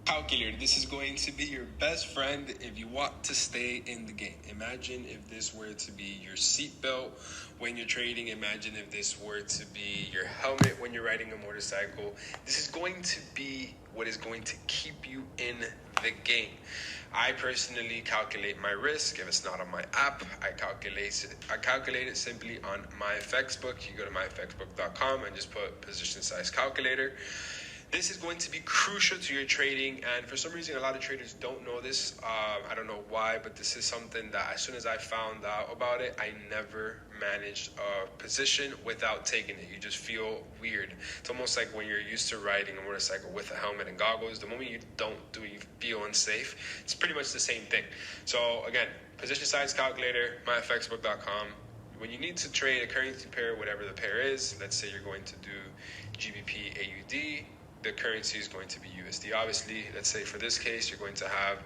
Calculator. This is going to be your best friend if you want to stay in the game. Imagine if this were to be your seatbelt when you're trading. Imagine if this were to be your helmet when you're riding a motorcycle. This is going to be what is going to keep you in the game. I personally calculate my risk. If it's not on my app, I calculate it simply on Myfxbook. You go to myfxbook.com and just put position size calculator. This is going to be crucial to your trading, and for some reason a lot of traders don't know this. I don't know why, but this is something that as soon as I found out about it, I never managed a position without taking it. You just feel weird. It's almost like when you're used to riding a motorcycle with a helmet and goggles. The moment you don't do it, you feel unsafe. It's pretty much the same thing. So again, position size calculator, myfxbook.com. When you need to trade a currency pair, whatever the pair is, let's say you're going to do GBP AUD, the currency is going to be USD. Obviously, let's say for this case, you're going to have,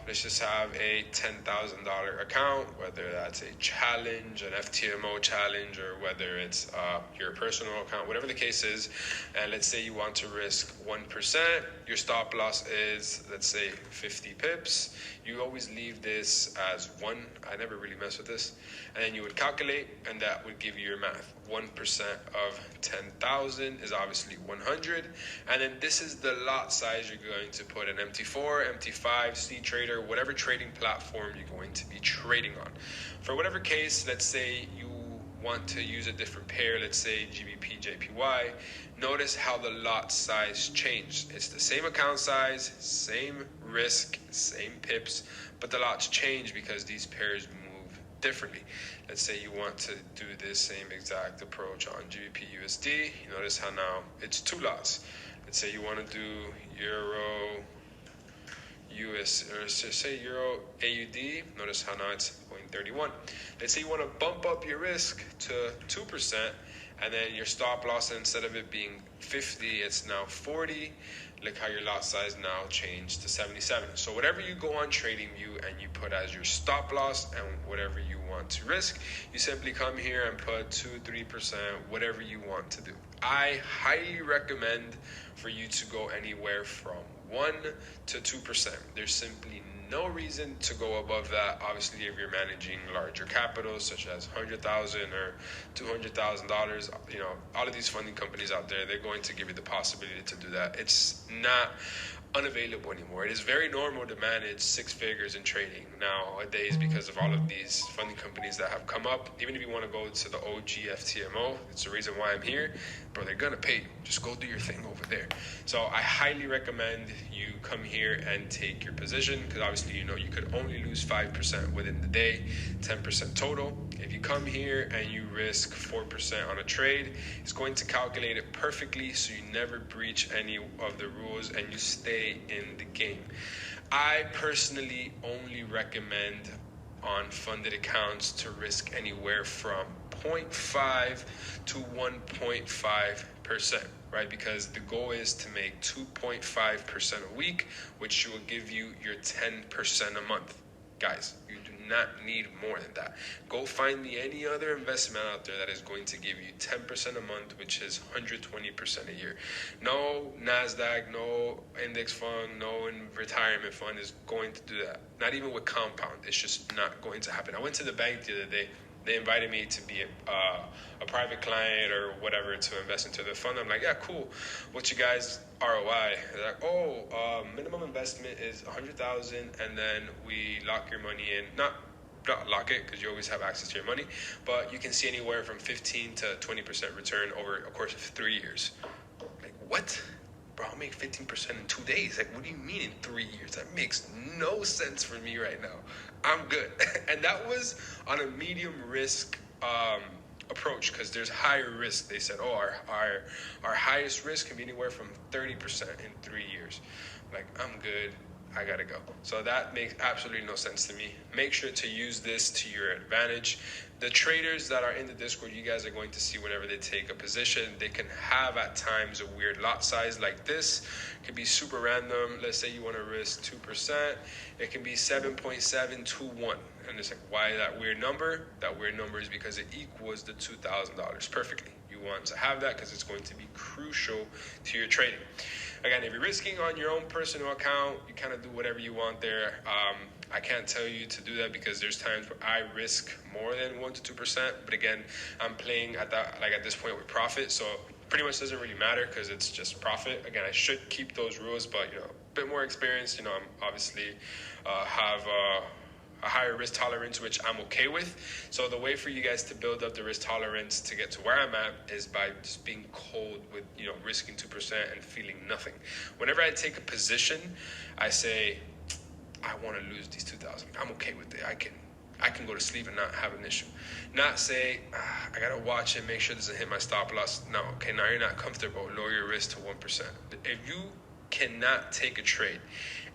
let's just have a $10,000 account, whether that's a challenge, an FTMO challenge, or whether it's your personal account, whatever the case is. And let's say you want to risk 1%. Your stop loss is, let's say, 50 pips. You always leave this as 1. I never really mess with this. And then you would calculate, and that would give you your math. 1% of 10,000 is obviously 100. And then this is the lot size you're going to put in MT4, MT5, C Trader, whatever trading platform you're going to be trading on. For whatever case, let's say you want to use a different pair, let's say GBP JPY, notice how the lot size changed. It's the same account size, same risk, same pips, but the lots change because these pairs move differently. Let's say you want to do this same exact approach on GBP USD. You notice how now it's 2 lots. Let's say you want to do Euro US, or say Euro AUD. Notice how now it's 0.31. Let's say you want to bump up your risk to 2%, and then your stop loss, instead of it being 50, it's now 40. Look how your lot size now changed to 77. So whatever you go on TradingView and you put as your stop loss and whatever you want to risk, you simply come here and put 2-3%, whatever you want to do. I highly recommend for you to go anywhere from 1 to 2%. There's simply no reason to go above that. Obviously, if you're managing larger capitals, such as $100,000 or $200,000, you know, all of these funding companies out there, they're going to give you the possibility to do that. It's not unavailable anymore. It is very normal to manage 6 figures in trading nowadays because of all of these funding companies that have come up. Even if you want to go to the OG FTMO, it's the reason why I'm here, bro, they're gonna pay you. Just go do your thing over there. So I highly recommend you come here and take your position, because obviously, you know, you could only lose 5% within the day, 10% total. If you come here and you risk 4% on a trade, it's going to calculate it perfectly so you never breach any of the rules and you stay in the game. I personally only recommend on funded accounts to risk anywhere from 0.5 to 1.5%, right? Because the goal is to make 2.5% a week, which will give you your 10% a month. Guys, you do not need more than that. Go find me any other investment out there that is going to give you 10% a month, which is 120% a year. No NASDAQ, no index fund, no retirement fund is going to do that. Not even with compound. It's just not going to happen. I went to the bank the other day. They invited me to be a private client or whatever to invest into the fund. I'm like, yeah, cool. What's you guys' ROI? They're like, minimum investment is $100,000, and then we lock your money in. Not lock it, because you always have access to your money, but you can see anywhere from 15 to 20% return over a course of 3 years. Like, what? Bro, I'll make 15% in 2 days. Like, what do you mean in 3 years? That makes no sense for me right now. I'm good. And that was on a medium risk approach, because there's higher risk. They said, our highest risk can be anywhere from 30% in 3 years. Like, I'm good. I gotta go. So that makes absolutely no sense to me. Make sure to use this to your advantage. The traders that are in the Discord, you guys are going to see whenever they take a position, they can have at times a weird lot size like this. It can be super random. Let's say you want to risk 2%. It can be 7.721. And it's like, why that weird number? That weird number is because it equals the $2,000 perfectly. You you want to have that because it's going to be crucial to your trading. Again, if you're risking on your own personal account, you kind of do whatever you want there. I can't tell you to do that because there's times where I risk more than 1 to 2%. But again, I'm playing at this point with profit, so pretty much doesn't really matter because it's just profit. Again, I should keep those rules, but a bit more experience. I'm obviously have a higher risk tolerance, which I'm okay with. So the way for you guys to build up the risk tolerance to get to where I'm at is by just being cold with, risking 2% and feeling nothing. Whenever I take a position, I say, I want to lose these 2,000. I'm okay with it. I can go to sleep and not have an issue. Not say, I got to watch it, make sure it doesn't hit my stop loss. No, okay, now you're not comfortable. Lower your risk to 1%. If you cannot take a trade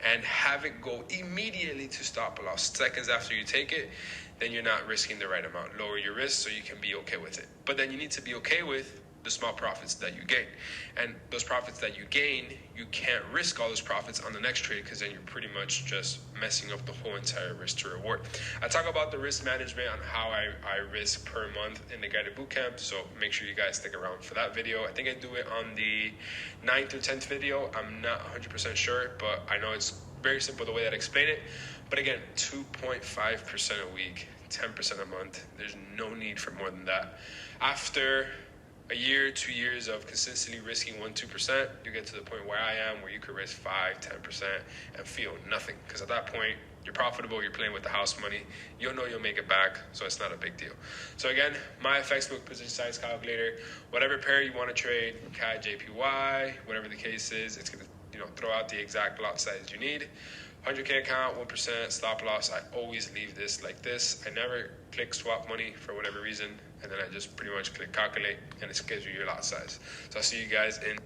and have it go immediately to stop loss seconds after you take it, then you're not risking the right amount. Lower your risk so you can be okay with it. But then you need to be okay with the small profits that you gain. And those profits that you gain, you can't risk all those profits on the next trade because then you're pretty much just messing up the whole entire risk to reward. I talk about the risk management on how I risk per month in the guided bootcamp, so make sure you guys stick around for that video. I think I do it on the 9th or 10th video. I'm not 100% sure, but I know it's very simple the way that I explain it. But again, 2.5% a week, 10% a month. There's no need for more than that. After a year, 2 years of consistently risking 1-2%, you get to the point where I am, where you could risk 5-10% and feel nothing. Because at that point, you're profitable, you're playing with the house money, you'll know you'll make it back, so it's not a big deal. So again, Myfxbook Position Size Calculator, whatever pair you want to trade, CAD, JPY, whatever the case is, it's going to throw out the exact lot size you need. 100K account, 1%, stop loss. I always leave this like this. I never click swap money for whatever reason, and then I just pretty much click calculate, and it gives you your lot size. So I'll see you guys in